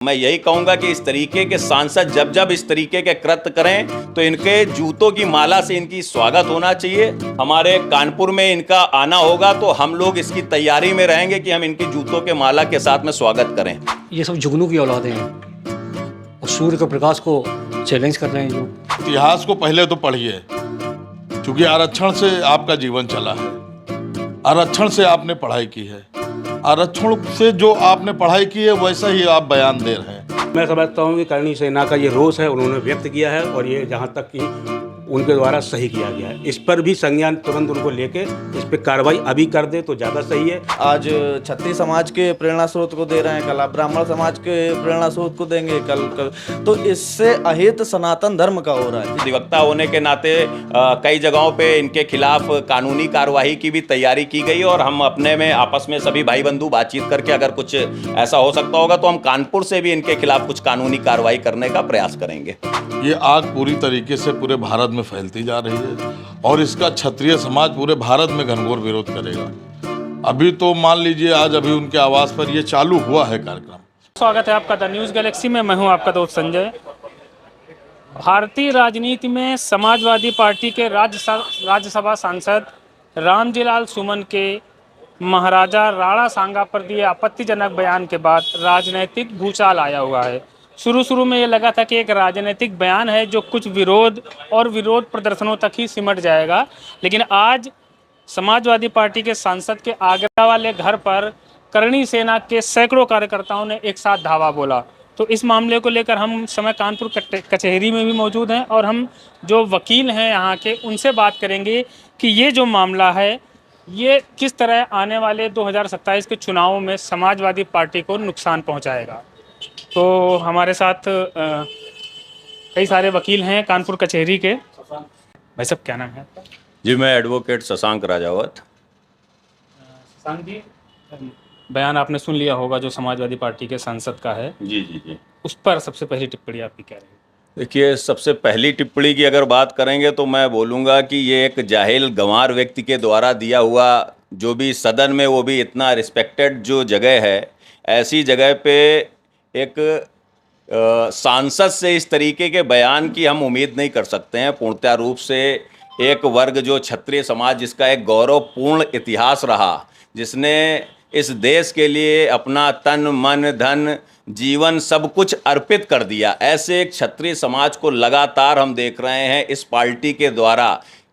मैं यही कहूंगा कि इस तरीके के सांसद जब जब इस तरीके के कृत्य करें तो इनके जूतों की माला से इनकी स्वागत होना चाहिए। हमारे कानपुर में इनका आना होगा तो हम लोग इसकी तैयारी में रहेंगे कि हम इनकी जूतों के माला के साथ में स्वागत करें। ये सब जुगनू की औलादें हैं और सूर्य के प्रकाश को चैलेंज कर रहे हैं जो। इतिहास को पहले तो पढ़िए, क्योंकि आरक्षण से आपका जीवन चला है, आरक्षण से आपने पढ़ाई की है, आरक्षण से जो आपने पढ़ाई की है वैसा ही आप बयान दे रहे हैं। मैं समझता हूँ कि करणी सेना का ये रोष है उन्होंने व्यक्त किया है और ये जहाँ तक कि उनके द्वारा सही किया गया है, इस पर भी संज्ञान तुरंत उनको लेके इस पर कार्रवाई अभी कर दे तो ज़्यादा सही है। आज क्षत्रिय समाज के प्रेरणा स्रोत को दे रहे हैं, कल आप ब्राह्मण समाज के प्रेरणा स्रोत को देंगे, कल तो इससे अहित सनातन धर्म का हो रहा है। अधिवक्ता होने के नाते कई जगहों पे इनके खिलाफ कानूनी कार्यवाही की भी तैयारी की गई और हम अपने में आपस में सभी भाई बंधु बातचीत करके अगर कुछ ऐसा हो सकता होगा तो हम कानपुर से भी इनके खिलाफ कुछ कानूनी कार्रवाई करने का प्रयास करेंगे। ये आग पूरी तरीके से पूरे भारत में फैलती जा रही है और इसका क्षत्रिय समाज पूरे भारत में घनघोर विरोध करेगा। अभी तो मान लीजिए आज अभी उनके आवास पर ये चालू हुआ है कार्यक्रम। स्वागत है आपका द न्यूज़ गैलेक्सी में। मैं हूं आपका दोस्त संजय। भारतीय राजनीति में समाजवादी पार्टी के राज्यसभा सांसद रामजीलाल सुमन के महाराजा राणा सांगा पर दिए आपत्तिजनक बयान के बाद राजनीतिक भूचाल आया हुआ है। शुरू में ये लगा था कि एक राजनीतिक बयान है जो कुछ विरोध प्रदर्शनों तक ही सिमट जाएगा, लेकिन आज समाजवादी पार्टी के सांसद के आगरा वाले घर पर करणी सेना के सैकड़ों कार्यकर्ताओं ने एक साथ धावा बोला। तो इस मामले को लेकर हम समय कानपुर कचहरी में भी मौजूद हैं और हम जो वकील हैं यहाँ के उनसे बात करेंगे कि ये जो मामला है ये किस तरह आने वाले 2027 के चुनावों में समाजवादी पार्टी को नुकसान पहुँचाएगा। तो हमारे साथ कई सारे वकील हैं कानपुर कचहरी के। भाई साहब क्या नाम है? जी मैं एडवोकेट शशांक राजावत। शशांक जी, बयान आपने सुन लिया होगा जो समाजवादी पार्टी के सांसद का है। जी उस पर सबसे पहली टिप्पणी आपकी क्या रहेगी? देखिए, सबसे पहली टिप्पणी की अगर बात करेंगे तो मैं बोलूँगा कि ये एक जाहिल गंवार व्यक्ति के द्वारा दिया हुआ जो भी सदन में वो भी इतना रिस्पेक्टेड जो जगह है, ऐसी जगह पे एक सांसद से इस तरीके के बयान की हम उम्मीद नहीं कर सकते हैं। पूर्णतः रूप से एक वर्ग जो क्षत्रिय समाज जिसका एक गौरवपूर्ण इतिहास रहा, जिसने इस देश के लिए अपना तन मन धन जीवन सब कुछ अर्पित कर दिया, ऐसे एक क्षत्रिय समाज को लगातार हम देख रहे हैं इस पार्टी के द्वारा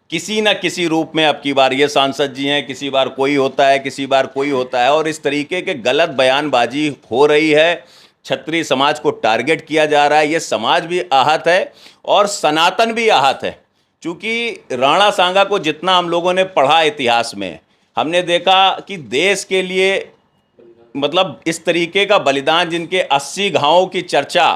किसी न किसी रूप में। अब की बार ये सांसद जी हैं, किसी बार कोई होता है, किसी बार कोई होता है, और इस तरीके के गलत बयानबाजी हो रही है। क्षत्रिय समाज को टारगेट किया जा रहा है। ये समाज भी आहत है और सनातन भी आहत है, क्योंकि राणा सांगा को जितना हम लोगों ने पढ़ा इतिहास में, हमने देखा कि देश के लिए मतलब इस तरीके का बलिदान, जिनके 80 घावों की चर्चा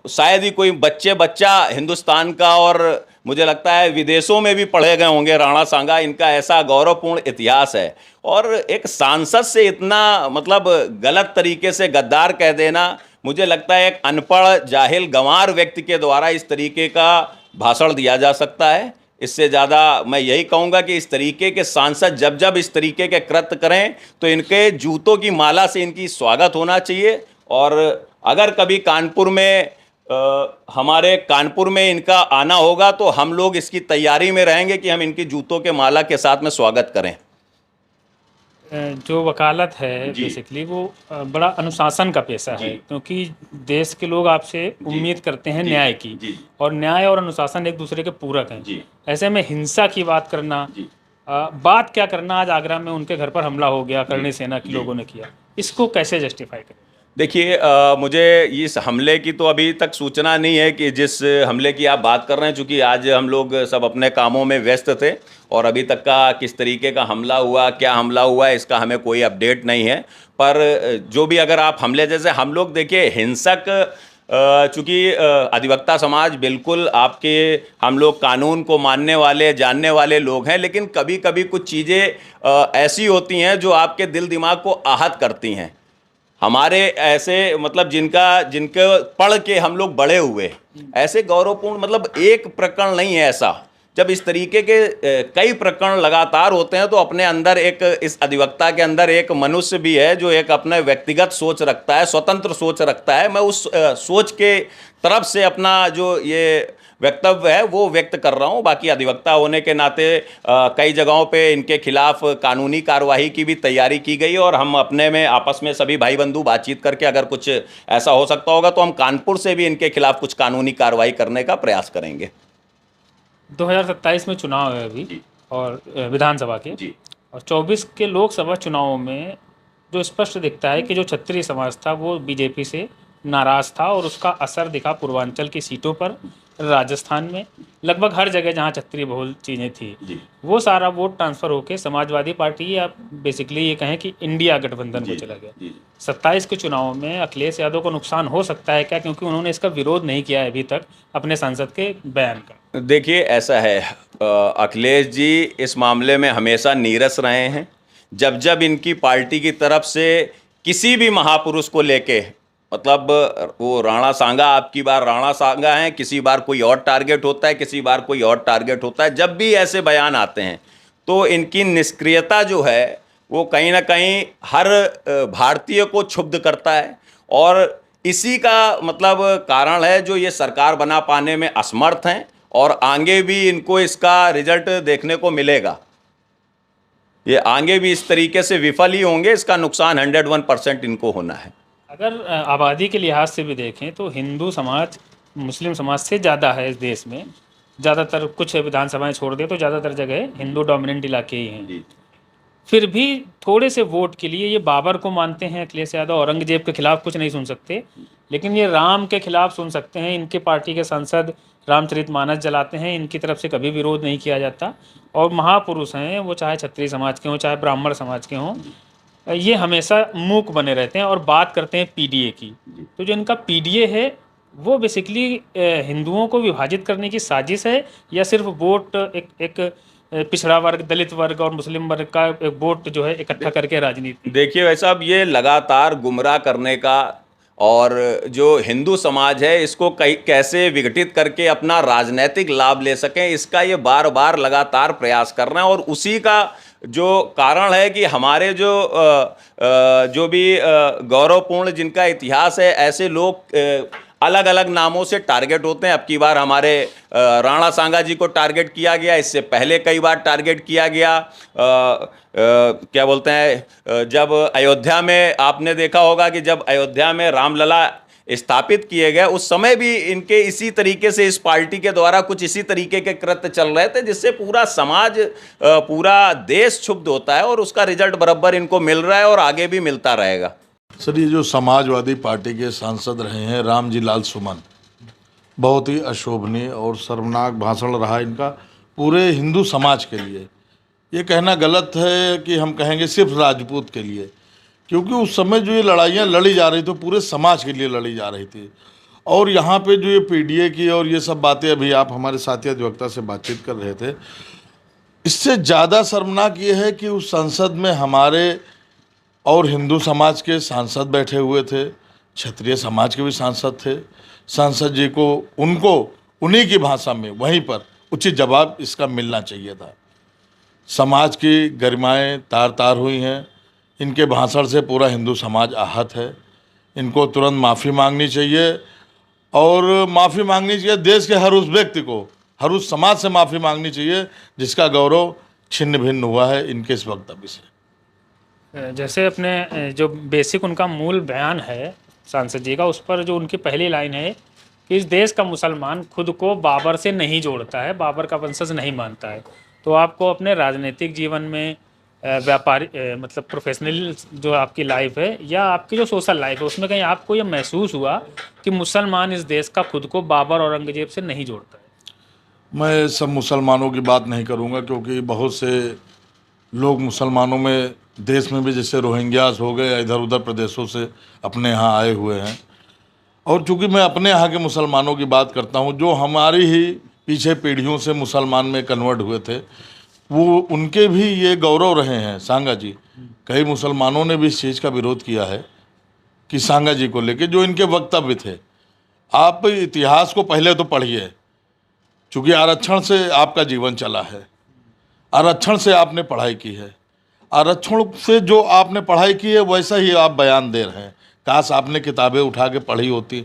शायद ही कोई बच्चा हिंदुस्तान का और मुझे लगता है विदेशों में भी पढ़े गए होंगे राणा सांगा। इनका ऐसा गौरवपूर्ण इतिहास है और एक सांसद से इतना मतलब गलत तरीके से गद्दार कह देना, मुझे लगता है एक अनपढ़ जाहिल गंवार व्यक्ति के द्वारा इस तरीके का भाषण दिया जा सकता है। इससे ज़्यादा मैं यही कहूँगा कि इस तरीके के सांसद जब जब इस तरीके के कृत्य करें तो इनके जूतों की माला से इनकी स्वागत होना चाहिए। और अगर कभी कानपुर में हमारे कानपुर में इनका आना होगा तो हम लोग इसकी तैयारी में रहेंगे कि हम इनकी जूतों के माला के साथ में स्वागत करें। जो वकालत है बेसिकली वो बड़ा अनुशासन का पेशा है, क्योंकि देश के लोग आपसे उम्मीद करते हैं न्याय की, और न्याय और अनुशासन एक दूसरे के पूरक हैं। ऐसे में हिंसा की बात करना, बात क्या करना, आज आगरा में उनके घर पर हमला हो गया, करणी सेना के लोगों ने किया, इसको कैसे जस्टिफाई करें? देखिए, मुझे इस हमले की तो अभी तक सूचना नहीं है कि जिस हमले की आप बात कर रहे हैं, चूँकि आज हम लोग सब अपने कामों में व्यस्त थे और अभी तक का किस तरीके का हमला हुआ, क्या हमला हुआ है, इसका हमें कोई अपडेट नहीं है। पर जो भी अगर आप हमले, जैसे हम लोग देखिए हिंसक, चूँकि अधिवक्ता समाज बिल्कुल आपके, हम लोग कानून को मानने वाले जानने वाले लोग हैं, लेकिन कभी कभी कुछ चीज़ें ऐसी होती हैं जो आपके दिल दिमाग को आहत करती हैं। हमारे ऐसे मतलब जिनके पढ़ के हम लोग बड़े हुए, ऐसे गौरवपूर्ण मतलब एक प्रकरण नहीं है ऐसा जब इस तरीके के कई प्रकरण लगातार होते हैं तो अपने अंदर एक, इस अधिवक्ता के अंदर एक मनुष्य भी है जो एक अपने व्यक्तिगत सोच रखता है, स्वतंत्र सोच रखता है। मैं उस सोच के तरफ से अपना जो ये वक्तव्य है वो व्यक्त कर रहा हूं। बाकी अधिवक्ता होने के नाते कई जगहों पे इनके खिलाफ कानूनी कार्यवाही की भी तैयारी की गई और हम अपने में आपस में सभी भाई बंधु बातचीत करके अगर कुछ ऐसा हो सकता होगा तो हम कानपुर से भी इनके खिलाफ कुछ कानूनी कार्रवाई करने का प्रयास करेंगे। 2027 में चुनाव है अभी और विधानसभा के, और 24 के लोकसभा चुनावों में जो स्पष्ट दिखता है कि जो क्षत्रिय समाज था वो बीजेपी से नाराज था और उसका असर दिखा पूर्वांचल की सीटों पर, राजस्थान में लगभग हर जगह जहां क्षत्रिय बहुल चीज़ें थी वो सारा वोट ट्रांसफ़र होकर समाजवादी पार्टी या बेसिकली ये कहें कि इंडिया गठबंधन को चला गया। 27 के चुनावों में अखिलेश यादव को नुकसान हो सकता है क्या, क्योंकि उन्होंने इसका विरोध नहीं किया है अभी तक अपने सांसद के बयान का? देखिए ऐसा है, अखिलेश जी इस मामले में हमेशा नीरस रहे हैं। जब जब इनकी पार्टी की तरफ से किसी भी महापुरुष को लेके, मतलब वो राणा सांगा, आपकी बार राणा सांगा हैं, किसी बार कोई और टारगेट होता है, किसी बार कोई और टारगेट होता है, जब भी ऐसे बयान आते हैं तो इनकी निष्क्रियता जो है वो कहीं ना कहीं हर भारतीय को क्षुब्ध करता है और इसी का मतलब कारण है जो ये सरकार बना पाने में असमर्थ हैं और आगे भी इनको इसका रिजल्ट देखने को मिलेगा। ये आगे भी इस तरीके से विफल ही होंगे, इसका नुकसान 101% इनको होना है। अगर आबादी के लिहाज से भी देखें तो हिंदू समाज मुस्लिम समाज से ज़्यादा है इस देश में, ज़्यादातर कुछ विधानसभाएं छोड़ दें तो ज़्यादातर जगह हिंदू डोमिनेंट इलाके ही हैं। फिर भी थोड़े से वोट के लिए ये बाबर को मानते हैं अखिलेश यादव, औरंगजेब के खिलाफ कुछ नहीं सुन सकते लेकिन ये राम के खिलाफ सुन सकते हैं। इनके पार्टी के सांसद रामचरितमानस जलाते हैं, इनकी तरफ से कभी विरोध नहीं किया जाता और महापुरुष हैं वो, चाहे क्षत्रिय समाज के हों चाहे ब्राह्मण समाज के हों, ये हमेशा मूक बने रहते हैं और बात करते हैं पीडीए की। तो जो इनका पीडीए है वो बेसिकली हिंदुओं को विभाजित करने की साजिश है या सिर्फ वोट एक पिछड़ा वर्ग, दलित वर्ग और मुस्लिम वर्ग का एक वोट जो है इकट्ठा करके राजनीति? देखिए वैसा अब ये लगातार गुमराह करने का और जो हिंदू समाज है इसको कैसे विघटित करके अपना राजनीतिक लाभ ले सकें, इसका ये बार बार लगातार प्रयास कर रहे हैं और उसी का जो कारण है कि हमारे जो भी गौरवपूर्ण जिनका इतिहास है, ऐसे लोग अलग अलग नामों से टारगेट होते हैं। अब की बार हमारे राणा सांगा जी को टारगेट किया गया, इससे पहले कई बार टारगेट किया गया। क्या बोलते हैं, जब अयोध्या में आपने देखा होगा कि जब अयोध्या में रामलला स्थापित किए गए उस समय भी इनके इसी तरीके से इस पार्टी के द्वारा कुछ इसी तरीके के कृत्य चल रहे थे जिससे पूरा समाज, पूरा देश क्षुब्ध होता है और उसका रिजल्ट बराबर इनको मिल रहा है और आगे भी मिलता रहेगा। सर ये जो समाजवादी पार्टी के सांसद रहे हैं रामजी लाल सुमन, बहुत ही अशोभनीय और शर्मनाक भाषण रहा इनका पूरे हिंदू समाज के लिए। ये कहना गलत है कि हम कहेंगे सिर्फ राजपूत के लिए, क्योंकि उस समय जो ये लड़ाइयाँ लड़ी जा रही थी पूरे समाज के लिए लड़ी जा रही थी। और यहाँ पे जो ये पीडीए की और ये सब बातें अभी आप हमारे साथी अधिवक्ता से बातचीत कर रहे थे, इससे ज़्यादा शर्मनाक ये है कि उस संसद में हमारे और हिंदू समाज के सांसद बैठे हुए थे, क्षत्रिय समाज के भी सांसद थे। सांसद जी को उनको उन्हीं की भाषा में वहीं पर उचित जवाब इसका मिलना चाहिए था। समाज की गरिमाएं तार तार हुई हैं, इनके भाषण से पूरा हिंदू समाज आहत है। इनको तुरंत माफ़ी मांगनी चाहिए और माफ़ी मांगनी चाहिए देश के हर उस व्यक्ति को, हर उस समाज से माफ़ी मांगनी चाहिए जिसका गौरव छिन्न भिन्न हुआ है इनके इस वक्तव्य से। जैसे अपने जो बेसिक उनका मूल बयान है सांसद जी का, उस पर जो उनकी पहली लाइन है कि इस देश का मुसलमान खुद को बाबर से नहीं जोड़ता है, बाबर का वंशज नहीं मानता है। तो आपको अपने राजनीतिक जीवन में, व्यापारी मतलब प्रोफेशनल जो आपकी लाइफ है या आपकी जो सोशल लाइफ है, उसमें कहीं आपको ये महसूस हुआ कि मुसलमान इस देश का खुद को बाबर और औरंगजेब से नहीं जोड़ता है? मैं सब मुसलमानों की बात नहीं करूंगा, क्योंकि बहुत से लोग मुसलमानों में देश में भी जैसे रोहिंग्यास हो गए या इधर उधर प्रदेशों से अपने यहाँ आए हुए हैं। और चूँकि मैं अपने यहाँ के मुसलमानों की बात करता हूँ जो हमारी ही पीछे पीढ़ियों से मुसलमान में कन्वर्ट हुए थे, वो उनके भी ये गौरव रहे हैं सांगा जी। कई मुसलमानों ने भी इस चीज़ का विरोध किया है कि सांगा जी को लेके जो इनके वक्तव्य थे। आप इतिहास को पहले तो पढ़िए, चूँकि आरक्षण से आपका जीवन चला है, आरक्षण से आपने पढ़ाई की है, आरक्षण से जो आपने पढ़ाई की है वैसा ही आप बयान दे रहे हैं। काश आपने किताबें उठा के पढ़ी होती।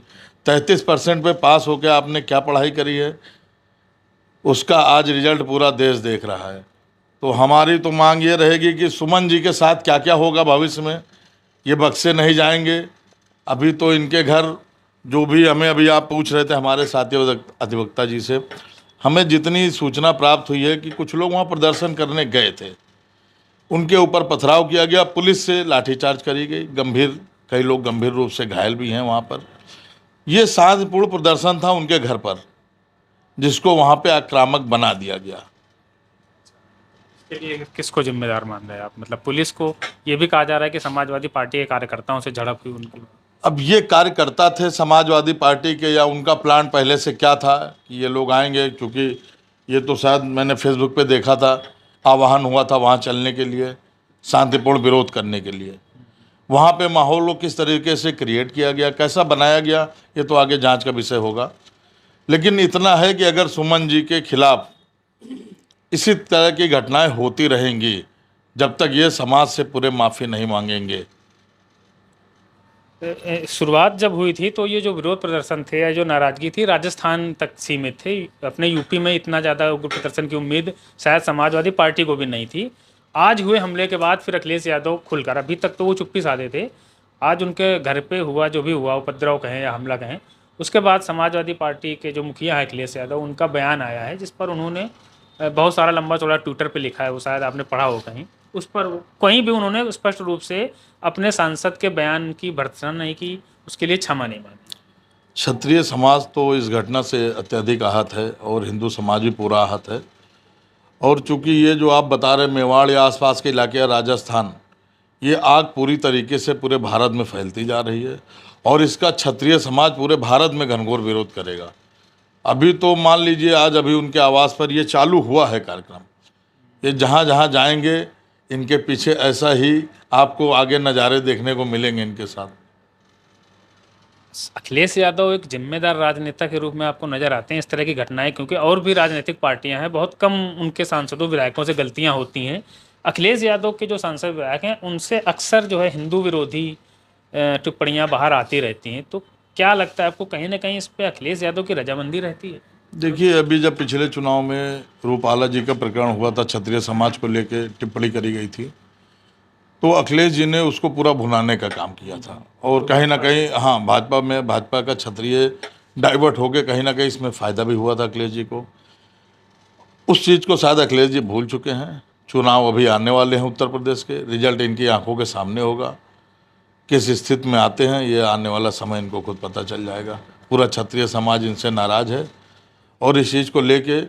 33% पे पास होकर आपने क्या पढ़ाई करी है, उसका आज रिजल्ट पूरा देश देख रहा है। तो हमारी तो मांग ये रहेगी कि सुमन जी के साथ क्या क्या होगा भविष्य में, ये बख्शे नहीं जाएंगे। अभी तो इनके घर जो भी हमें अभी आप पूछ रहे थे हमारे साथी अधिवक्ता जी से, हमें जितनी सूचना प्राप्त हुई है कि कुछ लोग वहाँ प्रदर्शन करने गए थे, उनके ऊपर पथराव किया गया, पुलिस से लाठीचार्ज करी गई, कई लोग गंभीर रूप से घायल भी हैं वहाँ पर। ये शांतिपूर्ण प्रदर्शन था उनके घर पर, जिसको वहाँ पे आक्रामक बना दिया गया। इसके लिए किसको जिम्मेदार मान रहे हैं आप? मतलब पुलिस को? ये भी कहा जा रहा है कि समाजवादी पार्टी के कार्यकर्ताओं से झड़प हुई उनकी। अब ये कार्यकर्ता थे समाजवादी पार्टी के, या उनका प्लान पहले से क्या था कि ये लोग आएंगे? क्योंकि ये तो शायद मैंने फेसबुक पे देखा था, आह्वान हुआ था वहाँ चलने के लिए, शांतिपूर्ण विरोध करने के लिए। वहाँ पे माहौल को किस तरीके से क्रिएट किया गया, कैसा बनाया गया, ये तो आगे जांच का विषय होगा। लेकिन इतना है कि अगर सुमन जी के खिलाफ इसी तरह की घटनाएं होती रहेंगी, जब तक ये समाज से पूरे माफ़ी नहीं मांगेंगे। शुरुआत जब हुई थी तो ये जो विरोध प्रदर्शन थे या जो नाराज़गी थी राजस्थान तक सीमित थे। अपने यूपी में इतना ज़्यादा उग्र प्रदर्शन की उम्मीद शायद समाजवादी पार्टी को भी नहीं थी। आज हुए हमले के बाद फिर अखिलेश यादव खुलकर, अभी तक तो वो चुप्पी साधे थे, आज उनके घर पे हुआ जो भी हुआ, उपद्रव कहें या हमला कहें, उसके बाद समाजवादी पार्टी के जो मुखिया हैं अखिलेश यादव, उनका बयान आया है जिस पर उन्होंने बहुत सारा लंबा चौड़ा ट्विटर पे लिखा है, वो शायद आपने पढ़ा हो कहीं। उस पर कहीं भी उन्होंने स्पष्ट रूप से अपने सांसद के बयान की भर्त्सना नहीं की, उसके लिए क्षमा नहीं मांगी। क्षत्रिय समाज तो इस घटना से अत्यधिक आहत है और हिंदू समाज भी पूरा आहत है। और चूंकि ये जो आप बता रहे मेवाड़ या आसपास के इलाके या राजस्थान, ये आग पूरी तरीके से पूरे भारत में फैलती जा रही है और इसका क्षत्रिय समाज पूरे भारत में घनघोर विरोध करेगा। अभी तो मान लीजिए आज अभी उनके आवास पर ये चालू हुआ है कार्यक्रम, ये जहाँ जहाँ जाएंगे इनके पीछे ऐसा ही आपको आगे नज़ारे देखने को मिलेंगे इनके साथ। अखिलेश यादव एक जिम्मेदार राजनेता के रूप में आपको नजर आते हैं इस तरह की घटनाएं? क्योंकि और भी राजनीतिक पार्टियां हैं, बहुत कम उनके सांसदों विधायकों से गलतियां होती हैं। अखिलेश यादव के जो सांसद विधायक हैं उनसे अक्सर जो है हिंदू विरोधी टिप्पणियां बाहर आती रहती हैं। तो क्या लगता है आपको, कहीं ना कहीं इस पर अखिलेश यादव की रजामंदी रहती है? देखिए, अभी जब पिछले चुनाव में रूपाला जी का प्रकरण हुआ था, क्षत्रिय समाज को लेकर टिप्पणी करी गई थी, तो अखिलेश जी ने उसको पूरा भुनाने का काम किया था। और कहीं ना कहीं हाँ, भाजपा का क्षत्रिय डाइवर्ट होके कहीं ना कहीं इसमें फ़ायदा भी हुआ था अखिलेश जी को। उस चीज़ को शायद अखिलेश जी भूल चुके हैं। चुनाव अभी आने वाले हैं उत्तर प्रदेश के, रिजल्ट इनकी आंखों के सामने होगा। किस स्थिति में आते हैं ये आने वाला समय इनको खुद पता चल जाएगा। पूरा क्षत्रिय समाज इनसे नाराज़ है और इस चीज़ को लेके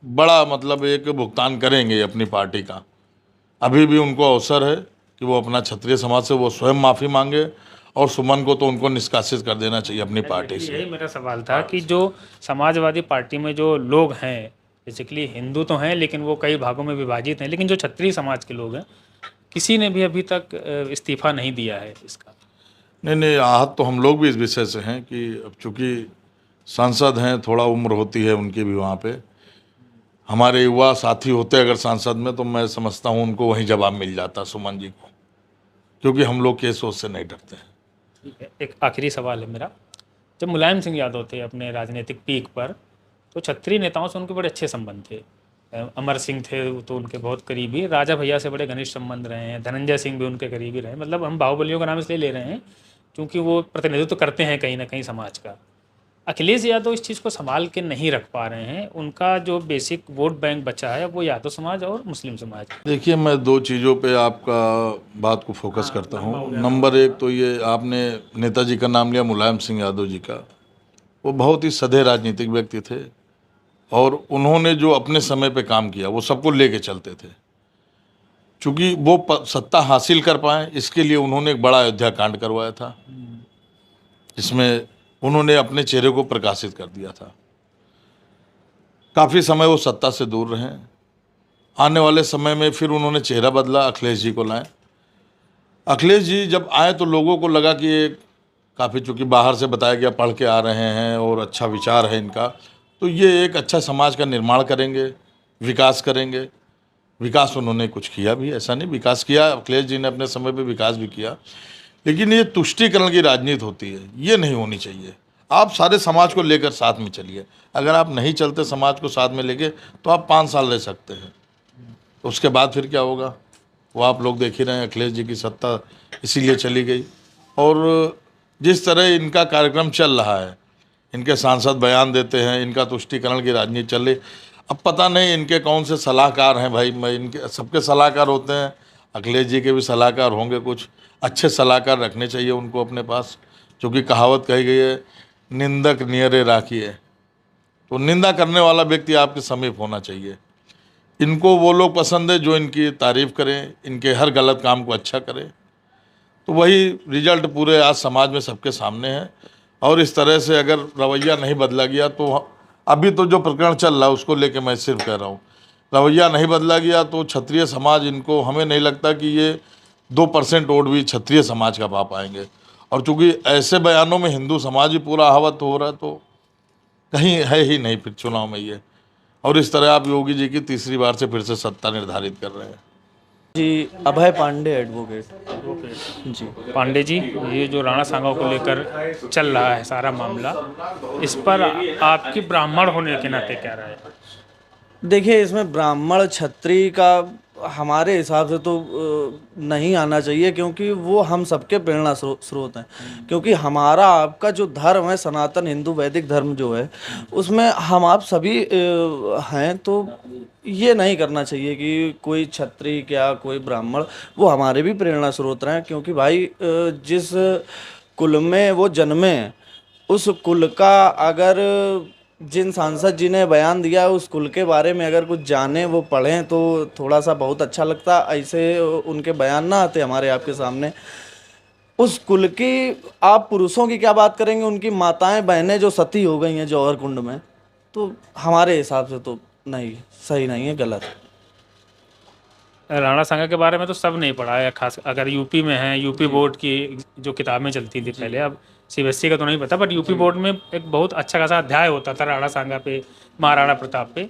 बड़ा मतलब एक भुगतान करेंगे अपनी पार्टी का। अभी भी उनको अवसर है कि वो अपना क्षत्रिय समाज से वो स्वयं माफ़ी मांगे और सुमन को तो उनको निष्कासित कर देना चाहिए अपनी पार्टी से। यही मेरा सवाल था कि जो समाजवादी पार्टी में जो लोग हैं, बेसिकली हिंदू तो हैं लेकिन वो कई भागों में विभाजित हैं, लेकिन जो क्षत्रिय समाज के लोग हैं किसी ने भी अभी तक इस्तीफा नहीं दिया है इसका। नहीं, आहत तो हम लोग भी इस विषय से हैं कि अब चूँकि सांसद हैं, थोड़ा उम्र होती है उनकी भी वहाँ पे। हमारे युवा साथी होते अगर सांसद में तो मैं समझता हूँ उनको वहीं जवाब मिल जाता सुमन जी को, क्योंकि हम लोग केस से नहीं डरते हैं। ठीक है, एक आखिरी सवाल है मेरा। जब मुलायम सिंह यादव थे अपने राजनीतिक पीक पर तो क्षत्रिय नेताओं से उनके बड़े अच्छे संबंध थे। अमर सिंह थे तो उनके बहुत करीबी, राजा भैया से बड़े घनिष्ठ संबंध रहे हैं, धनंजय सिंह भी उनके करीबी रहे। मतलब हम बाहुबलियों का नाम इसलिए ले रहे हैं क्योंकि वो प्रतिनिधित्व करते हैं कहीं ना कहीं समाज का। अखिलेश यादव इस चीज़ को संभाल के नहीं रख पा रहे हैं। उनका जो बेसिक वोट बैंक बचा है वो यादव समाज और मुस्लिम समाज। देखिए, मैं दो चीज़ों पे आपका बात को फोकस करता हूँ। नंबर एक तो ये आपने नेताजी का नाम लिया, मुलायम सिंह यादव जी का। वो बहुत ही सधे राजनीतिक व्यक्ति थे और उन्होंने जो अपने समय पे काम किया वो सबको लेके चलते थे। चूँकि वो सत्ता हासिल कर पाए इसके लिए उन्होंने एक बड़ा अयोध्या कांड करवाया था, जिसमें उन्होंने अपने चेहरे को प्रकाशित कर दिया था। काफ़ी समय वो सत्ता से दूर रहे। आने वाले समय में फिर उन्होंने चेहरा बदला, अखिलेश जी को लाए। अखिलेश जी जब आए तो लोगों को लगा कि ये काफ़ी, चूँकि बाहर से बताया गया पढ़ के आ रहे हैं और अच्छा विचार है इनका, तो ये एक अच्छा समाज का निर्माण करेंगे, विकास करेंगे। विकास उन्होंने कुछ किया भी, ऐसा नहीं, विकास किया, अखिलेश जी ने अपने समय पे विकास भी किया, लेकिन ये तुष्टीकरण की राजनीति होती है, ये नहीं होनी चाहिए। आप सारे समाज को लेकर साथ में चलिए। अगर आप नहीं चलते समाज को साथ में लेके तो आप 5 साल रह सकते हैं, उसके बाद फिर क्या होगा वो आप लोग देख ही रहे हैं। अखिलेश जी की सत्ता इसीलिए चली गई, और जिस तरह इनका कार्यक्रम चल रहा है, इनके सांसद बयान देते हैं, इनका तुष्टीकरण की राजनीति चल रही। अब पता नहीं इनके कौन से सलाहकार हैं भाई, मैं इनके सबके सलाहकार होते हैं, अखिलेश जी के भी सलाहकार होंगे, कुछ अच्छे सलाहकार रखने चाहिए उनको अपने पास, क्योंकि कहावत कही गई है निंदक नियरे राखिए, तो निंदा करने वाला व्यक्ति आपके समीप होना चाहिए। इनको वो लोग पसंद है जो इनकी तारीफ़ करें, इनके हर गलत काम को अच्छा करें, तो वही रिजल्ट पूरे आज समाज में सबके सामने है। और इस तरह से अगर रवैया नहीं बदला गया तो अभी तो जो प्रकरण चल रहा है उसको लेके मैं सिर्फ कह रहा हूँ, रवैया नहीं बदला गया तो क्षत्रिय समाज, इनको हमें नहीं लगता कि ये 2% वोट भी क्षत्रिय समाज का पा पाएंगे। और चूँकि ऐसे बयानों में हिंदू समाज भी पूरा आहवत हो रहा है तो कहीं है ही नहीं फिर चुनाव में ये। और इस तरह आप योगी जी की तीसरी बार से फिर से सत्ता निर्धारित कर रहे हैं। जी, अभय पांडे एडवोकेट जी। पांडे जी, ये जो राणा सांगा को लेकर चल रहा है सारा मामला, इस पर आपकी ब्राह्मण होने के नाते क्या राय है? देखिए, इसमें ब्राह्मण क्षत्रिय का हमारे हिसाब से तो नहीं आना चाहिए, क्योंकि वो हम सबके प्रेरणा स्रोत हैं। क्योंकि हमारा आपका जो धर्म है, सनातन हिंदू वैदिक धर्म जो है, उसमें हम आप सभी हैं, तो ये नहीं करना चाहिए कि कोई क्षत्रिय क्या कोई ब्राह्मण, वो हमारे भी प्रेरणा स्रोत हैं। क्योंकि भाई जिस कुल में वो जन्मे, उस कुल का अगर जिन सांसद जी ने बयान दिया उस कुल के बारे में अगर कुछ जाने, वो पढ़ें, तो थोड़ा सा बहुत अच्छा लगता। ऐसे उनके बयान ना आते हमारे आपके सामने। उस कुल की आप पुरुषों की क्या बात करेंगे, उनकी माताएं बहनें जो सती हो गई हैं जौहर कुंड में, तो हमारे हिसाब से तो नहीं, सही नहीं है, गलत। राणा सांगा के बारे में तो सब नहीं पढ़ा है, खास अगर यूपी में है, यूपी बोर्ड की जो किताबें चलती थी पहले, अब सीबीएसई का तो नहीं पता, बट यूपी बोर्ड में एक बहुत अच्छा खासा अध्याय होता था राणा सांगा पे, महाराणा प्रताप पे।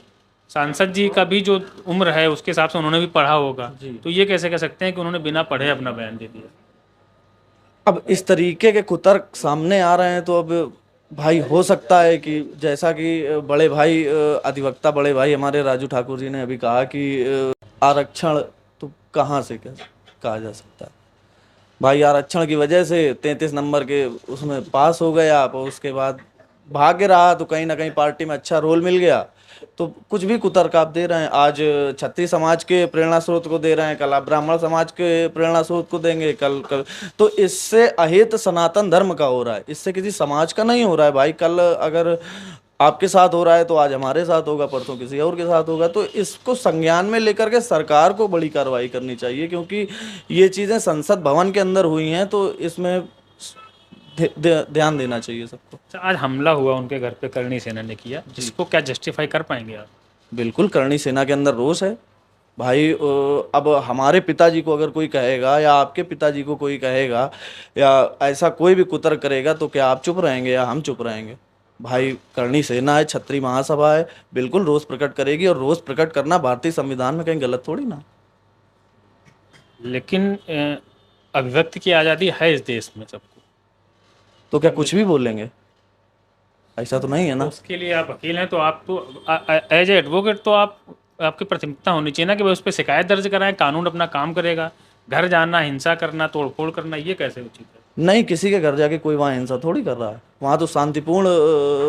सांसद जी का भी जो उम्र है उसके हिसाब से उन्होंने भी पढ़ा होगा, तो ये कैसे कह सकते हैं कि उन्होंने बिना पढ़े अपना बयान दे दिया? अब इस तरीके के कुतर्क सामने आ रहे हैं, तो अब भाई हो सकता है कि जैसा कि बड़े भाई अधिवक्ता बड़े भाई हमारे राजू ठाकुर जी ने अभी कहा कि आरक्षण तो कहाँ से कहा जा सकता है भाई। आरक्षण की वजह से 33 नंबर के उसमें पास हो गए आप, और उसके बाद भाग्य रहा तो कहीं ना कहीं पार्टी में अच्छा रोल मिल गया, तो कुछ भी कुतर्क आप दे रहे हैं। आज क्षत्रिय समाज के प्रेरणा स्रोत को दे रहे हैं, कल आप ब्राह्मण समाज के प्रेरणा स्रोत को देंगे, कल तो इससे अहित सनातन धर्म का हो रहा है, इससे किसी समाज का नहीं हो रहा है भाई। कल अगर आपके साथ हो रहा है तो आज हमारे साथ होगा, परसों किसी और के साथ होगा। तो इसको संज्ञान में लेकर के सरकार को बड़ी कार्रवाई करनी चाहिए, क्योंकि ये चीज़ें संसद भवन के अंदर हुई हैं, तो इसमें ध्यान देना चाहिए सबको। आज हमला हुआ उनके घर पे करणी सेना ने किया, जिसको क्या जस्टिफाई कर पाएंगे आप? बिल्कुल, करणी सेना के अंदर रोष है भाई। अब हमारे पिताजी को अगर कोई कहेगा, या आपके पिताजी को कोई कहेगा, या ऐसा कोई भी कुतर्क करेगा, तो क्या आप चुप रहेंगे या हम चुप रहेंगे? भाई, करणी सेना है, क्षत्रिय महासभा है, बिल्कुल रोष प्रकट करेगी, और रोष प्रकट करना भारतीय संविधान में कहीं गलत थोड़ी ना। लेकिन अभिव्यक्ति की आज़ादी है इस देश में सबको, तो क्या कुछ भी बोलेंगे? ऐसा तो नहीं है ना। तो उसके लिए आप वकील हैं, तो आप तो एज ए एडवोकेट तो आपकी प्राथमिकता होनी चाहिए ना कि भाई उस पर शिकायत दर्ज कराएं, कानून अपना काम करेगा। घर जाना, हिंसा करना, तोड़फोड़ करना, ये कैसे उचित है? नहीं, किसी के घर जाके कोई वहाँ हिंसा थोड़ी कर रहा है, वहाँ तो शांतिपूर्ण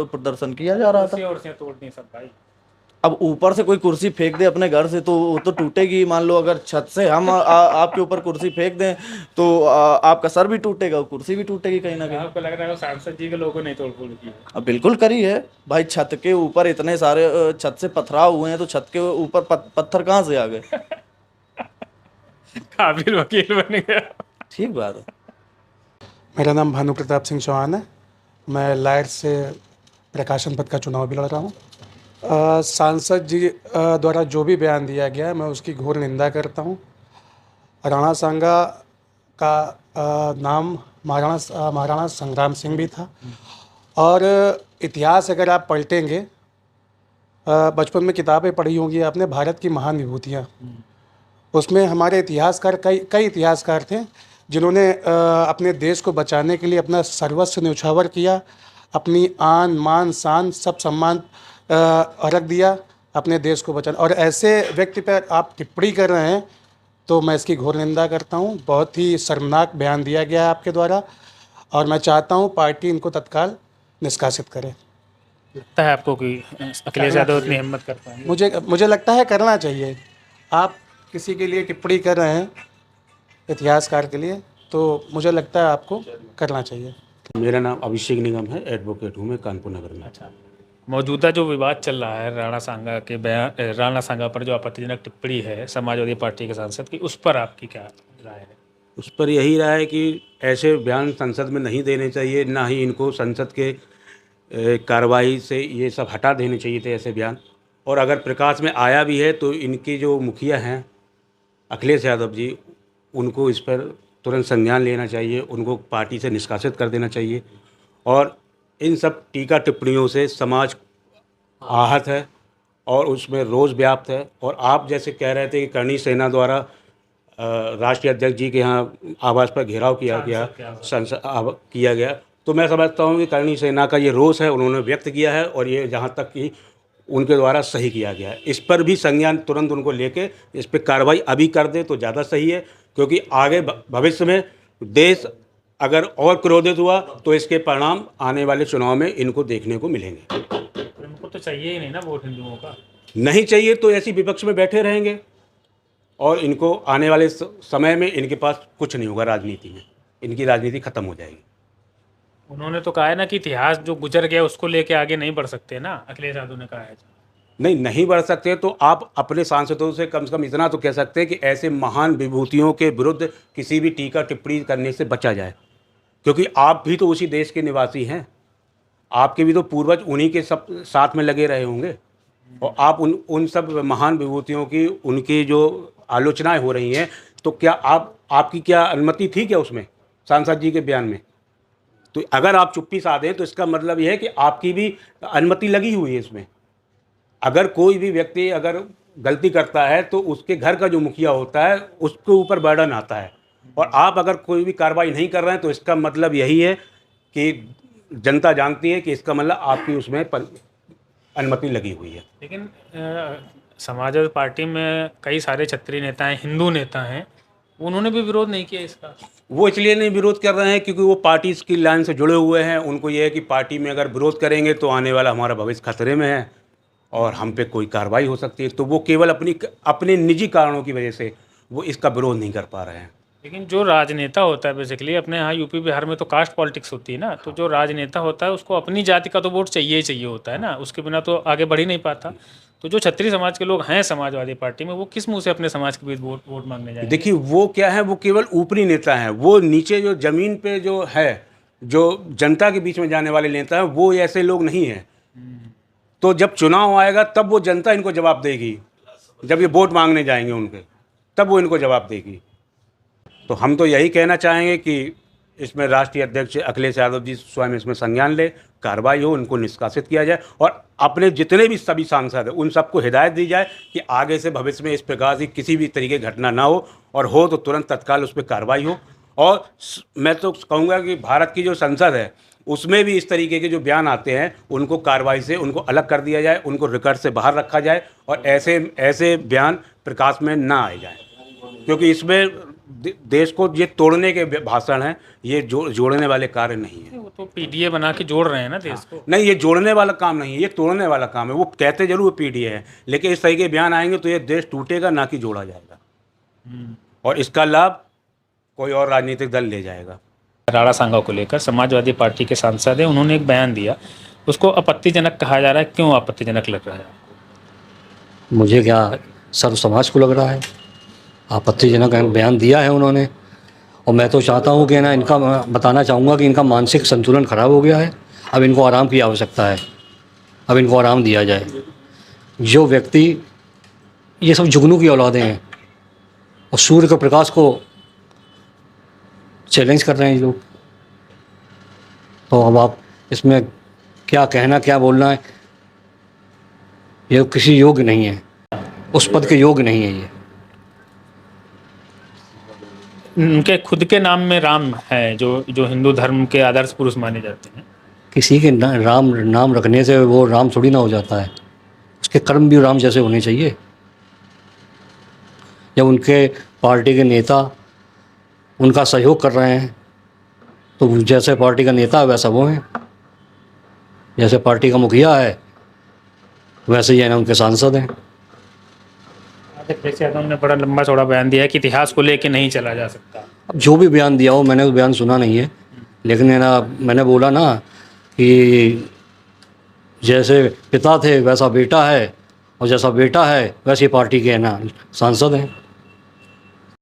प्रदर्शन किया जा रहा था। कुर्सियां तोड़नी सब भाई। अब ऊपर से कोई कुर्सी फेंक दे अपने घर से तो वो तो टूटेगी। मान लो अगर छत से हम आपके ऊपर कुर्सी फेंक दें तो आपका सर भी टूटेगा, कुर्सी भी टूटेगी कहीं ना कहीं। आपको लग रहा है सांसद जी के लोगों ने तोड़फोड़ की? अब बिल्कुल करी है भाई। छत के ऊपर इतने सारे छत से पथराव हुए हैं, तो छत के ऊपर पत्थर कहाँ से आ गए? काबिल वकील बन गया। ठीक बात है। मेरा नाम भानु प्रताप सिंह चौहान है। मैं लायर से प्रकाशन पद का चुनाव भी लड़ रहा हूँ। सांसद जी द्वारा जो भी बयान दिया गया है, मैं उसकी घोर निंदा करता हूँ। राणा सांगा का नाम महाराणा संग्राम सिंह भी था, और इतिहास अगर आप पलटेंगे बचपन में किताबें पढ़ी होंगी आपने, भारत की महान विभूतियाँ। उसमें हमारे इतिहासकार कई कई इतिहासकार थे जिन्होंने अपने देश को बचाने के लिए अपना सर्वस्व न्यौछावर किया, अपनी आन मान शान सब सम्मान रख दिया अपने देश को बचाने। और ऐसे व्यक्ति पर आप टिप्पणी कर रहे हैं तो मैं इसकी घोर निंदा करता हूँ। बहुत ही शर्मनाक बयान दिया गया है आपके द्वारा और मैं चाहता हूँ पार्टी इनको तत्काल निष्कासित करे। लगता है आपको कि अखिलेश यादव इतनी हिम्मत कर पाएंगे? मुझे लगता है करना चाहिए। आप किसी के लिए टिप्पणी कर रहे हैं इतिहासकार के लिए, तो मुझे लगता है आपको करना चाहिए। मेरा नाम अभिषेक निगम है, एडवोकेट हूँ मैं कानपुर नगर में। मौजूदा जो विवाद चल रहा है राणा सांगा पर जो आपत्तिजनक टिप्पणी है समाजवादी पार्टी के सांसद की, उस पर आपकी क्या राय है? उस पर यही राय है कि ऐसे बयान संसद में नहीं देने चाहिए, ना ही इनको संसद के कार्रवाई से ये सब हटा देने चाहिए थे ऐसे बयान। और अगर प्रकाश में आया भी है तो इनके जो मुखिया हैं अखिलेश यादव जी, उनको इस पर तुरंत संज्ञान लेना चाहिए, उनको पार्टी से निष्कासित कर देना चाहिए। और इन सब टीका टिप्पणियों से समाज आहत है और उसमें रोष व्याप्त है। और आप जैसे कह रहे थे कि करणी सेना द्वारा राष्ट्रीय अध्यक्ष जी के यहाँ आवास पर घेराव किया गया, तो मैं समझता हूँ कि करणी सेना का ये रोष है उन्होंने व्यक्त किया है और ये जहाँ तक कि उनके द्वारा सही किया गया है। इस पर भी संज्ञान तुरंत उनको लेके इस पर कार्रवाई अभी कर दे तो ज़्यादा सही है, क्योंकि आगे भविष्य में देश अगर और क्रोधित हुआ तो इसके परिणाम आने वाले चुनाव में इनको देखने को मिलेंगे। उनको तो चाहिए ही नहीं ना वोट हिंदुओं का। नहीं चाहिए तो ऐसी विपक्ष में बैठे रहेंगे और इनको आने वाले समय में इनके पास कुछ नहीं होगा राजनीति में, इनकी राजनीति खत्म हो जाएगी। उन्होंने तो कहा है ना कि इतिहास जो गुजर गया उसको लेके आगे नहीं बढ़ सकते ना, अखिलेश यादव ने कहा है। नहीं बढ़ सकते तो आप अपने सांसदों से कम इतना तो कह सकते हैं कि ऐसे महान विभूतियों के विरुद्ध किसी भी टीका टिप्पणी करने से बचा जाए, क्योंकि आप भी तो उसी देश के निवासी हैं, आपके भी तो पूर्वज उन्हीं के सब साथ में लगे रहे होंगे। और आप उन सब महान विभूतियों की उनकी जो आलोचनाएं हो रही हैं, तो क्या आपकी क्या अनुमति थी क्या उसमें सांसद जी के बयान में? तो अगर आप चुप्पी साधे हैं तो इसका मतलब यह है कि आपकी भी अनुमति लगी हुई है इसमें। अगर कोई भी व्यक्ति अगर गलती करता है तो उसके घर का जो मुखिया होता है उसके ऊपर बर्डन आता है, और आप अगर कोई भी कार्रवाई नहीं कर रहे हैं तो इसका मतलब यही है कि जनता जानती है कि इसका मतलब आपकी उसमें अनुमति लगी हुई है। लेकिन समाजवादी पार्टी में कई सारे क्षत्रिय नेता हैं, हिंदू नेता हैं, उन्होंने भी विरोध नहीं किया इसका। वो इसलिए नहीं विरोध कर रहे हैं क्योंकि वो पार्टी की लाइन से जुड़े हुए हैं। उनको ये है कि पार्टी में अगर विरोध करेंगे तो आने वाला हमारा भविष्य खतरे में है और हम पे कोई कार्रवाई हो सकती है, तो वो केवल अपने निजी कारणों की वजह से वो इसका विरोध नहीं कर पा रहे हैं। लेकिन जो राजनेता होता है बेसिकली, अपने यहाँ यूपी बिहार में तो कास्ट पॉलिटिक्स होती है ना, तो जो राजनेता होता है उसको अपनी जाति का तो वोट चाहिए ही चाहिए होता है ना, उसके बिना तो आगे बढ़ ही नहीं पाता। तो जो क्षत्रिय समाज के लोग हैं समाजवादी पार्टी में, वो किस मुंह से अपने समाज के बीच वोट मांगने जाएंगे? देखिए वो क्या है, वो केवल ऊपरी नेता हैं। वो नीचे जो जमीन पे जो है, जो जनता के बीच में जाने वाले नेता हैं, वो ऐसे लोग नहीं हैं। तो जब चुनाव आएगा तब वो जनता इनको जवाब देगी, जब ये वोट मांगने जाएंगे उनके, तब वो इनको जवाब देगी। तो हम तो यही कहना चाहेंगे कि इसमें राष्ट्रीय अध्यक्ष अखिलेश यादव जी स्वयं इसमें संज्ञान ले, कार्रवाई हो, उनको निष्कासित किया जाए और अपने जितने भी सभी सांसद हैं उन सबको हिदायत दी जाए कि आगे से भविष्य में इस प्रकार की किसी भी तरीके की घटना ना हो, और हो तो तुरंत तत्काल उस पर कार्रवाई हो। और मैं तो कहूँगा कि भारत की जो संसद है उसमें भी इस तरीके के जो बयान आते हैं उनको कार्रवाई से उनको अलग कर दिया जाए, उनको रिकॉर्ड से बाहर रखा जाए और ऐसे बयान प्रकाश में ना आए जाए, क्योंकि इसमें देश को ये तोड़ने के भाषण हैं, ये जोड़ने वाले कार्य नहीं है। वो तो पीडीए बना के जोड़ रहे हैं ना देश को। नहीं, ये जोड़ने वाला काम नहीं है, ये तोड़ने वाला काम है। वो कहते जरूर पीडीए है, लेकिन इस तरह के बयान आएंगे तो ये देश टूटेगा, ना कि जोड़ा जाएगा, और इसका लाभ कोई और राजनीतिक दल ले जाएगा। राणा सांगा को लेकर समाजवादी पार्टी के सांसद हैं, उन्होंने एक बयान दिया, उसको आपत्तिजनक कहा जा रहा है। क्यों आपत्तिजनक लग रहा है? मुझे क्या, सर्व समाज को लग रहा है आपत्तिजनक बयान दिया है उन्होंने। और मैं तो चाहता हूँ कि ना, इनका बताना चाहूँगा कि इनका मानसिक संतुलन खराब हो गया है। अब इनको आराम की आवश्यकता है, अब इनको आराम दिया जाए। जो व्यक्ति, ये सब जुगनू की औलादें हैं और सूर्य के प्रकाश को चैलेंज कर रहे हैं ये लोग। तो अब आप इसमें क्या कहना, क्या बोलना है, ये किसी योग्य नहीं है, उस पद के योग्य नहीं है ये। उनके खुद के नाम में राम है, जो हिंदू धर्म के आदर्श पुरुष माने जाते हैं। किसी के राम नाम रखने से वो राम थोड़ी ना हो जाता है, उसके कर्म भी राम जैसे होने चाहिए। जब उनके पार्टी के नेता उनका सहयोग कर रहे हैं तो जैसे पार्टी का नेता है वैसा वो है, जैसे पार्टी का मुखिया है वैसे ही है ना उनके सांसद हैं। अखिलेश यादव ने बड़ा लंबा चौड़ा बयान दिया है कि इतिहास को लेके नहीं चला जा सकता। अब जो भी बयान दिया हो, मैंने वो बयान सुना नहीं है, लेकिन है ना मैंने बोला ना कि जैसे पिता थे वैसा बेटा है, और जैसा बेटा है वैसी पार्टी के है ना सांसद हैं।